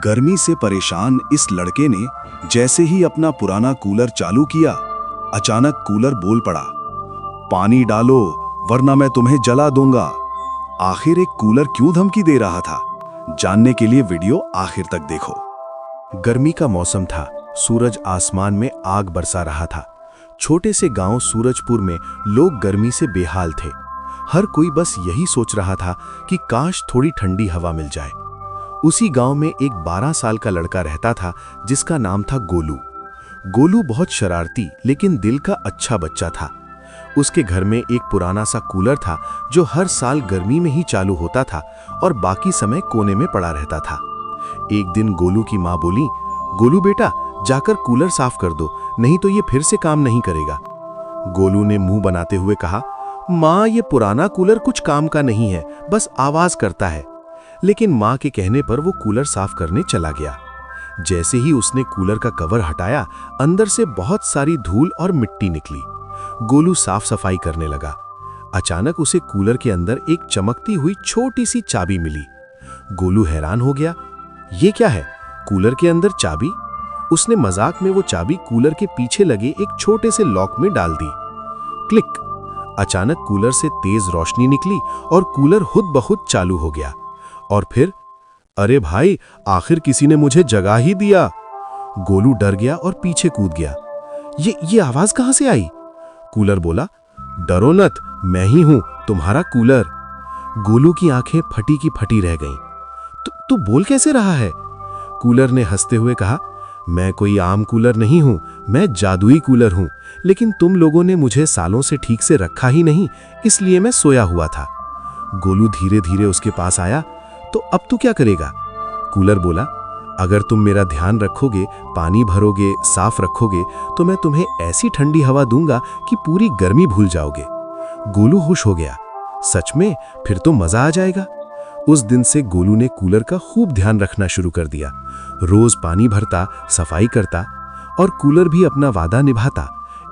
गर्मी से परेशान इस लड़के ने जैसे ही अपना पुराना कूलर चालू किया, अचानक कूलर बोल पड़ा, पानी डालो वरना मैं तुम्हें जला दूंगा। आखिर एक कूलर क्यों धमकी दे रहा था? जानने के लिए वीडियो आखिर तक देखो। गर्मी का मौसम था। सूरज आसमान में आग बरसा रहा था। छोटे से गांव सूरजपुर में लोग गर्मी से बेहाल थे। हर कोई बस यही सोच रहा था कि काश थोड़ी ठंडी हवा मिल जाए। उसी गांव में एक 12 साल का लड़का रहता था जिसका नाम था गोलू। गोलू बहुत शरारती लेकिन दिल का अच्छा बच्चा था। उसके घर में एक पुराना सा कूलर था जो हर साल गर्मी में ही चालू होता था और बाकी समय कोने में पड़ा रहता था। एक दिन गोलू की माँ बोली, गोलू बेटा जाकर कूलर साफ कर दो, नहीं तो ये फिर से काम नहीं करेगा। गोलू ने मुंह बनाते हुए कहा, माँ ये पुराना कूलर कुछ काम का नहीं है, बस आवाज करता है। लेकिन माँ के कहने पर वो कूलर साफ करने चला गया। जैसे ही उसने कूलर का कवर हटाया, अंदर से बहुत सारी धूल और मिट्टी निकली। गोलू साफ सफाई करने लगा। अचानक उसे कूलर के अंदर एक चमकती हुई छोटी सी चाबी मिली। गोलू हैरान हो गया, ये क्या है? कूलर के अंदर चाबी? उसने मजाक में वो चाबी कूलर के पीछे लगे एक छोटे से लॉक में डाल दी। क्लिक! अचानक कूलर से तेज रोशनी निकली और कूलर खुद ब खुद चालू हो गया। और फिर, अरे भाई, आखिर किसी ने मुझे जगा ही दिया। गोलू डर गया और पीछे कूद गया। ये आवाज कहां से आई? कूलर बोला, डरो नत, मैं ही हूं, तुम्हारा कूलर। गोलू की आंखें फटी की फटी रह गईं। तू बोल कैसे रहा है? कूलर ने हंसते हुए कहा, मैं कोई आम कूलर नहीं हूं, मैं जादुई कूलर हूं, लेकिन तुम लोगों ने मुझे सालों से ठीक से रखा ही नहीं, इसलिए मैं सोया हुआ था। गोलू धीरे धीरे उसके पास आया। तो अब तू क्या करेगा? कूलर बोला, अगर तुम मेरा ध्यान रखोगे, पानी भरोगे, साफ रखोगे, तो मैं तुम्हें ऐसी ठंडी हवा दूंगा कि पूरी गर्मी भूल जाओगे। गोलू खुश हो गया, सच में? फिर तो मजा आ जाएगा। उस दिन से गोलू ने कूलर का खूब ध्यान रखना शुरू कर दिया। रोज पानी भरता, सफाई करता और कूलर भी अपना वादा निभाता।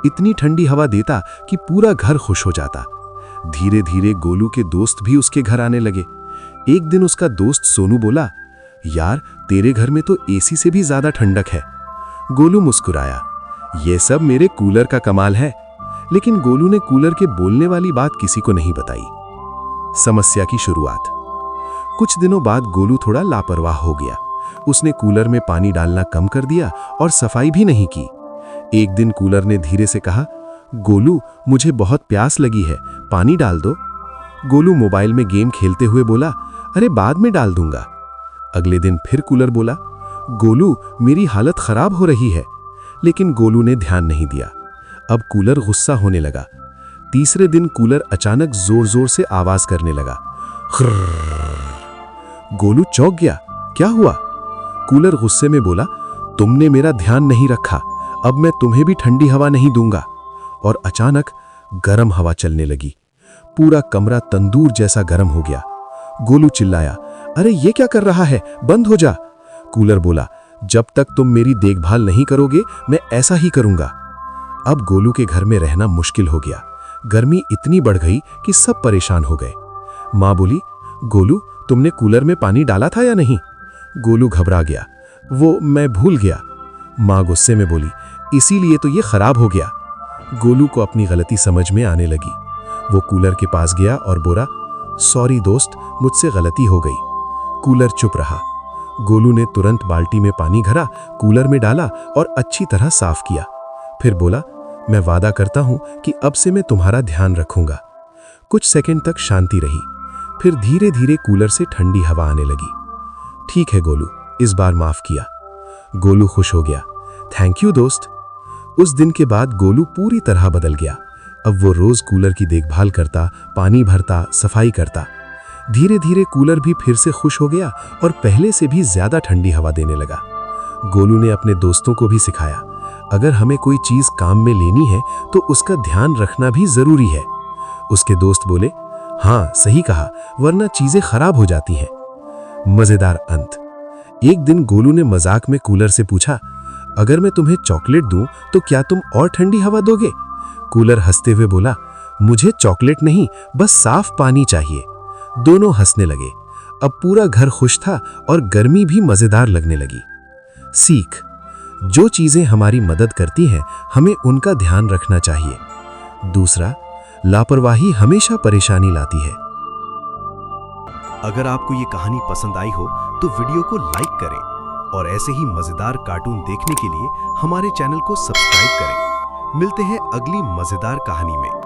इतनी ठंडी हवा देता कि पूरा घर खुश हो जाता। धीरे धीरे गोलू के दोस्त भी उसके घर आने लगे। एक दिन उसका दोस्त सोनू बोला, यार तेरे घर में तो एसी से भी ज्यादा ठंडक है। गोलू मुस्कुराया, यह सब मेरे कूलर का कमाल है। लेकिन गोलू ने कूलर के बोलने वाली बात किसी को नहीं बताई। समस्या की शुरुआत। कुछ दिनों बाद गोलू थोड़ा लापरवाह हो गया। उसने कूलर में पानी डालना कम कर दिया और सफाई भी नहीं की। एक दिन कूलर ने धीरे से कहा, गोलू मुझे बहुत प्यास लगी है, पानी डाल दो। गोलू मोबाइल में गेम खेलते हुए बोला, अरे बाद में डाल दूंगा। अगले दिन फिर कूलर बोला, गोलू मेरी हालत खराब हो रही है। लेकिन गोलू ने ध्यान नहीं दिया। अब कूलर गुस्सा होने लगा। तीसरे दिन कूलर अचानक जोर जोर से आवाज करने लगा। गोलू चौंक गया, क्या हुआ? कूलर गुस्से में बोला, तुमने मेरा ध्यान नहीं रखा, अब मैं तुम्हें भी ठंडी हवा नहीं दूंगा। और अचानक गर्म हवा चलने लगी। पूरा कमरा तंदूर जैसा गर्म हो गया। गोलू चिल्लाया, अरे ये क्या कर रहा है, बंद हो जा। कूलर बोला, जब तक तुम मेरी देखभाल नहीं करोगे मैं ऐसा ही करूंगा। अब गोलू के घर में रहना मुश्किल हो गया। गर्मी इतनी बढ़ गई कि सब परेशान हो गए। माँ बोली, गोलू तुमने कूलर में पानी डाला था या नहीं? गोलू घबरा गया, वो मैं भूल गया। माँ गुस्से में बोली, इसीलिए तो ये खराब हो गया। गोलू को अपनी गलती समझ में आने लगी। वो कूलर के पास गया और बोला, सॉरी दोस्त, मुझसे गलती हो गई। कूलर चुप रहा। गोलू ने तुरंत बाल्टी में पानी भरा, कूलर में डाला और अच्छी तरह साफ किया। फिर बोला, मैं वादा करता हूं कि अब से मैं तुम्हारा ध्यान रखूंगा। कुछ सेकंड तक शांति रही। फिर धीरे धीरे कूलर से ठंडी हवा आने लगी। ठीक है गोलू, इस बार माफ किया। गोलू खुश हो गया, थैंक यू दोस्त। उस दिन के बाद गोलू पूरी तरह बदल गया। अब वो रोज कूलर की देखभाल करता, पानी भरता, सफाई करता। धीरे धीरे कूलर भी फिर से खुश हो गया और पहले से भी ज्यादा ठंडी हवा देने लगा। गोलू ने अपने दोस्तों को भी सिखाया, अगर हमें कोई चीज काम में लेनी है तो उसका ध्यान रखना भी जरूरी है। उसके दोस्त बोले, हाँ सही कहा, वरना चीजें खराब हो जाती हैं। मजेदार अंत। एक दिन गोलू ने मजाक में कूलर से पूछा, अगर मैं तुम्हें चॉकलेट दूं तो क्या तुम और ठंडी हवा दोगे? कूलर हंसते हुए बोला, मुझे चॉकलेट नहीं, बस साफ पानी चाहिए। दोनों हंसने लगे। अब पूरा घर खुश था और गर्मी भी मजेदार लगने लगी। सीख: जो चीजें हमारी मदद करती हैं हमें उनका ध्यान रखना चाहिए। दूसरा, लापरवाही हमेशा परेशानी लाती है। अगर आपको ये कहानी पसंद आई हो तो वीडियो को लाइक करें और ऐसे ही मजेदार कार्टून देखने के लिए हमारे चैनल को सब्सक्राइब करें। मिलते हैं अगली मजेदार कहानी में।